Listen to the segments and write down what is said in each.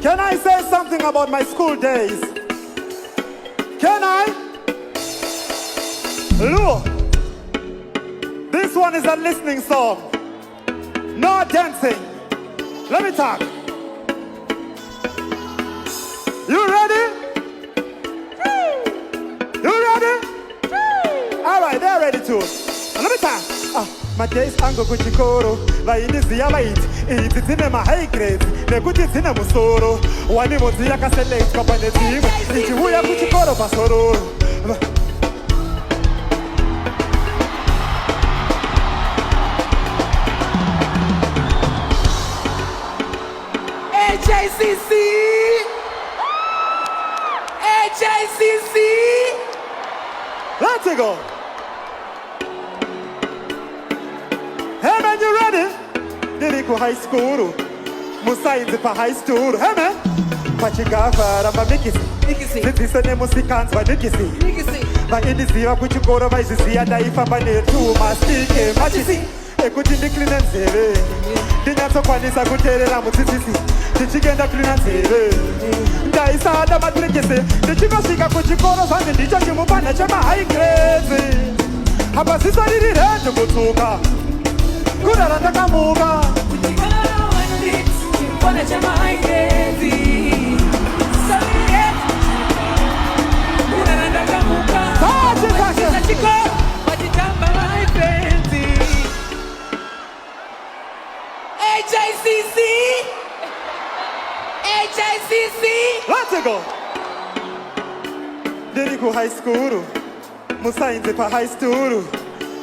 Can I say something about my school days? Can I? Look, this one is a listening song. No dancing. Let me talk. You ready? You ready? All right, they're ready too. Let me talk. My days ango kuchikoro, vainizia vait, ititine ma high grade, nekutitine musoro, wani mozia ka select kapane team, ichihuya kuchikoro pasoro. HICC! HICC! Let's go! Hey man, you ready? Diriko high school, Musainzi pa high school. Hey man, Pachigafa, Ramba Mikisi. This is the Musikans by Nikisi. By Indizia, Kuchikoro, by Zizia, Daifa, Bane, two Mastike, Machisi. Ekuti ndi clean and save. Dinyaso kwanisa kuterera mutsitsisi. Tichigenda clean and save. Ndaisada matrikisi. Tichikosika kuchikoro zvange ndicho chimupana chema high grade. Hapa sisariri retu kutsuka. Kudara ndakamuka. Kuchikoro wani chimupana chema high grade. Kudara ndakamuka. Kuchikoro wachitamba high grade. HICC! HICC! Let's go! Diriko high school, Musainzi pa high school.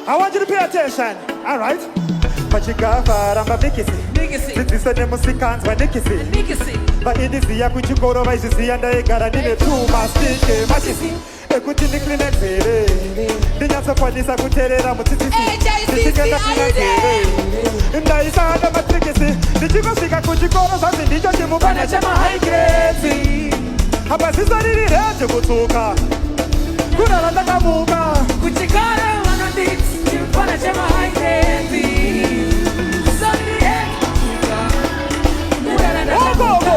I want you to pay attention, alright? Pachigafa, Ramba Mikisi. This is the Musikans by Nikisi. But it is the Yakuchikoro, by Zizi, and I got a dinner too, Mastike, Machisi. Ekuti ndi clean and save. Dinyaso kwanisa kuterera mutsitsisi. Tichigenda clean and save. Ndaisada matrikisi. Tichikosika kuchikoro zvange ndicho chimupana chema high grade. Hapa sisariri retu kutsuka. Kudara ndakamuka. Kuchikoro wanonditi chimupana chema high grade. Kudara ndakamuka.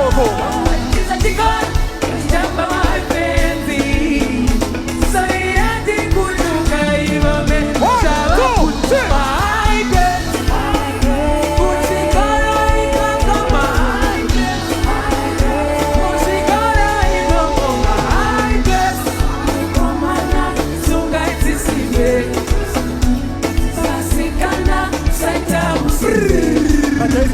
Kuchikoro wachitamba high grade.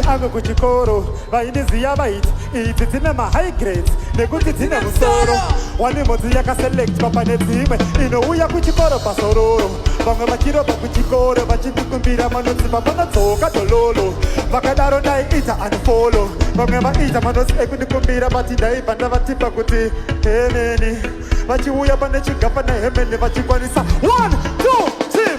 Ango kuchikoro, vainizia vait, ititine ma high grades, nekutitine musoro, wani mozia ka select papane time, inouya kuchikoro pasororo, vamwe vachiro pa kuchikoro, vachindikumbira manotsi papana tsoka tololo, vakadaro ndaiita unfollow, vamwe vaita manotsi ekundikumbira vati ndaibva vatipa kuti hemeni, vachiuya pane chigapa nehemeni vachikwanisa 1, 2, 3,